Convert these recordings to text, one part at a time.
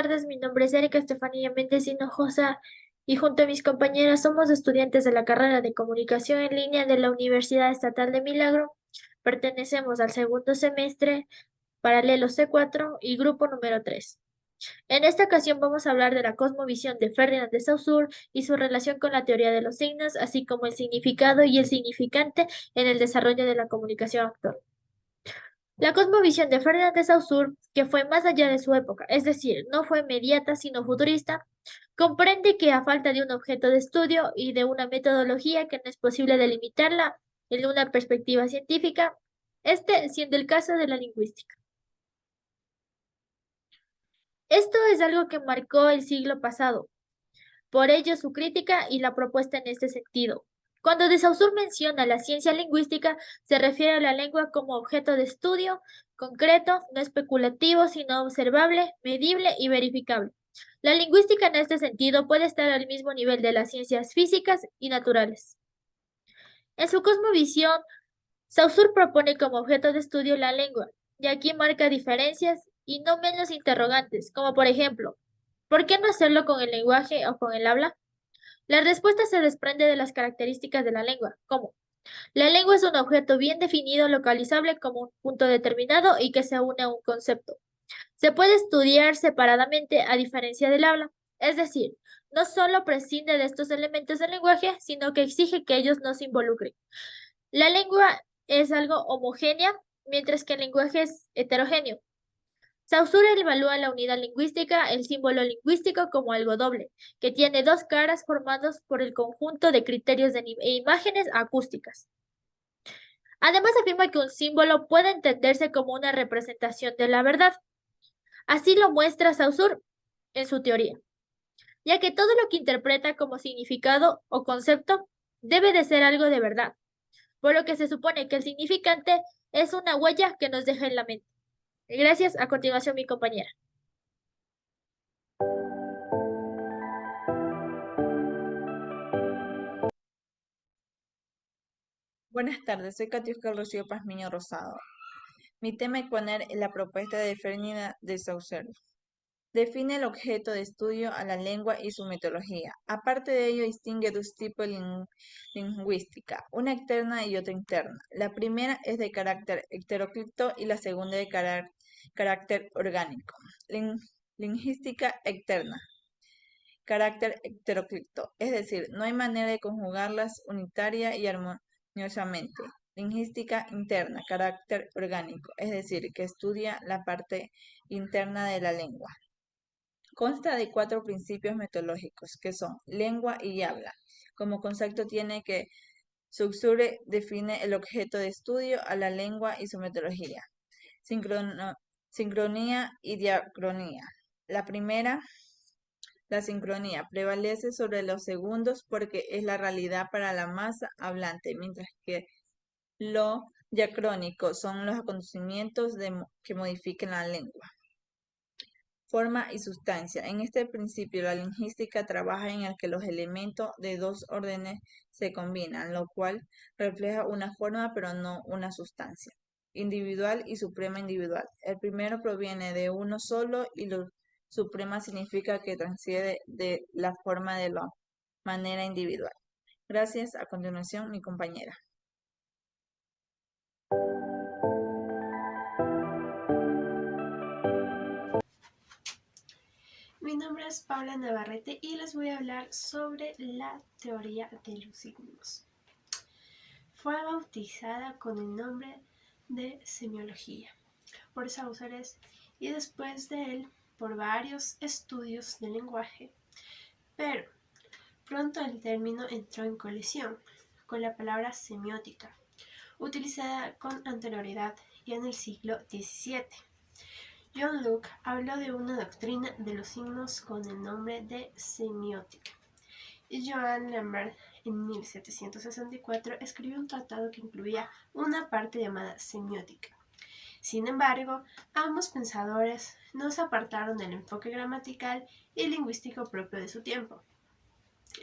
tardes, mi nombre es Erika Estefanía Méndez Hinojosa y junto a mis compañeras somos estudiantes de la carrera de Comunicación en Línea de la Universidad Estatal de Milagro. Pertenecemos al segundo semestre, paralelo C4 y grupo número 3. En esta ocasión vamos a hablar de la cosmovisión de Ferdinand de Saussure y su relación con la teoría de los signos, así como el significado y el significante en el desarrollo de la comunicación actual. La cosmovisión de Ferdinand de Saussure, que fue más allá de su época, es decir, no fue inmediata sino futurista, comprende que a falta de un objeto de estudio y de una metodología que no es posible delimitarla en una perspectiva científica, este siendo el caso de la lingüística. Esto es algo que marcó el siglo pasado, por ello su crítica y la propuesta en este sentido. Cuando de Saussure menciona la ciencia lingüística, se refiere a la lengua como objeto de estudio concreto, no especulativo, sino observable, medible y verificable. La lingüística en este sentido puede estar al mismo nivel de las ciencias físicas y naturales. En su cosmovisión, Saussure propone como objeto de estudio la lengua, y aquí marca diferencias y no menos interrogantes, como por ejemplo, ¿por qué no hacerlo con el lenguaje o con el habla? La respuesta se desprende de las características de la lengua, como la lengua es un objeto bien definido, localizable como un punto determinado y que se une a un concepto. Se puede estudiar separadamente a diferencia del habla, es decir, no solo prescinde de estos elementos del lenguaje, sino que exige que ellos no se involucren. La lengua es algo homogénea, mientras que el lenguaje es heterogéneo. Saussure evalúa la unidad lingüística, el símbolo lingüístico, como algo doble, que tiene dos caras formados por el conjunto de criterios e imágenes acústicas. Además afirma que un símbolo puede entenderse como una representación de la verdad. Así lo muestra Saussure en su teoría, ya que todo lo que interpreta como significado o concepto debe de ser algo de verdad, por lo que se supone que el significante es una huella que nos deja en la mente. Gracias, a continuación mi compañera. Buenas tardes, soy Katiuska Rocío Pazmiño Rosado. Mi tema a exponer es la propuesta de Ferdinand de Saussure. Define el objeto de estudio a la lengua y su metodología. Aparte de ello, distingue dos tipos de lingüística, una externa y otra interna. La primera es de carácter heteróclito y la segunda de carácter orgánico. Lingüística externa. Carácter heteroclito, es decir, no hay manera de conjugarlas unitaria y armoniosamente. Lingüística interna, carácter orgánico, es decir, que estudia la parte interna de la lengua. Consta de 4 principios metodológicos, que son lengua y habla. Como concepto tiene que Saussure define el objeto de estudio a la lengua y su metodología. Sincronía y diacronía. La primera, la sincronía, prevalece sobre los segundos porque es la realidad para la masa hablante, mientras que lo diacrónico son los acontecimientos que modifiquen la lengua. Forma y sustancia. En este principio, la lingüística trabaja en el que los elementos de dos órdenes se combinan, lo cual refleja una forma pero no una sustancia. Individual y suprema individual. El primero proviene de uno solo y lo suprema significa que transciende de la forma de la manera individual. Gracias. A continuación, mi compañera. Mi nombre es Paula Navarrete y les voy a hablar sobre la teoría de los signos. Fue bautizada con el nombre de semiología por Saussure y después de él por varios estudios del lenguaje, pero pronto el término entró en colisión con la palabra semiótica, utilizada con anterioridad y en el siglo XVII. John Locke habló de una doctrina de los signos con el nombre de semiótica, y Joan Lambert en 1764 escribió un tratado que incluía una parte llamada semiótica. Sin embargo, ambos pensadores no se apartaron del enfoque gramatical y lingüístico propio de su tiempo.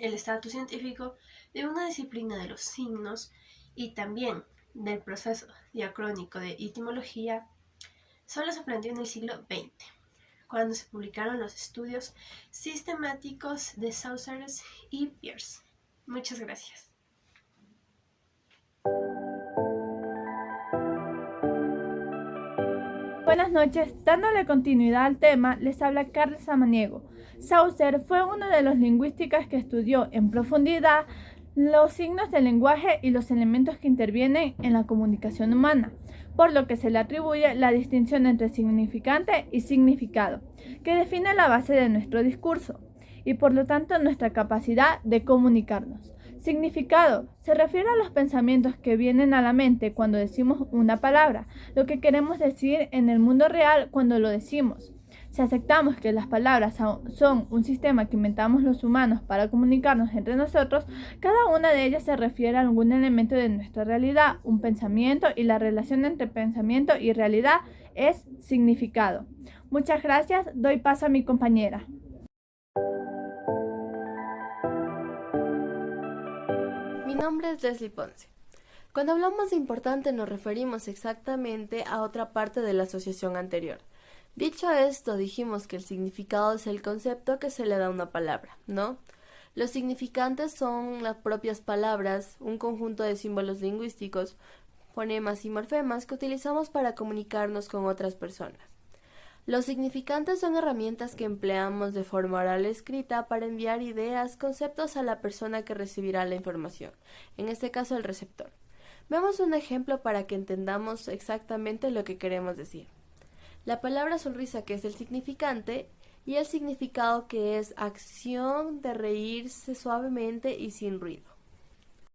El estatus científico de una disciplina de los signos y también del proceso diacrónico de etimología solo se planteó en el siglo XX, cuando se publicaron los estudios sistemáticos de Saussure y Peirce. Muchas gracias. Buenas noches, dándole continuidad al tema, les habla Carlos Samaniego. Saussure fue uno de los lingüistas que estudió en profundidad los signos del lenguaje y los elementos que intervienen en la comunicación humana, por lo que se le atribuye la distinción entre significante y significado, que define la base de nuestro discurso y por lo tanto nuestra capacidad de comunicarnos. Significado se refiere a los pensamientos que vienen a la mente cuando decimos una palabra, lo que queremos decir en el mundo real cuando lo decimos. Si aceptamos que las palabras son un sistema que inventamos los humanos para comunicarnos entre nosotros, cada una de ellas se refiere a algún elemento de nuestra realidad, un pensamiento, y la relación entre pensamiento y realidad es significado. Muchas gracias, doy paso a mi compañera. Mi nombre es Leslie Ponce. Cuando hablamos de importante nos referimos exactamente a otra parte de la asociación anterior. Dicho esto, dijimos que el significado es el concepto que se le da a una palabra, ¿no? Los significantes son las propias palabras, un conjunto de símbolos lingüísticos, fonemas y morfemas que utilizamos para comunicarnos con otras personas. Los significantes son herramientas que empleamos de forma oral o escrita para enviar ideas, conceptos a la persona que recibirá la información, en este caso el receptor. Vemos un ejemplo para que entendamos exactamente lo que queremos decir. La palabra sonrisa, que es el significante, y el significado, que es acción de reírse suavemente y sin ruido.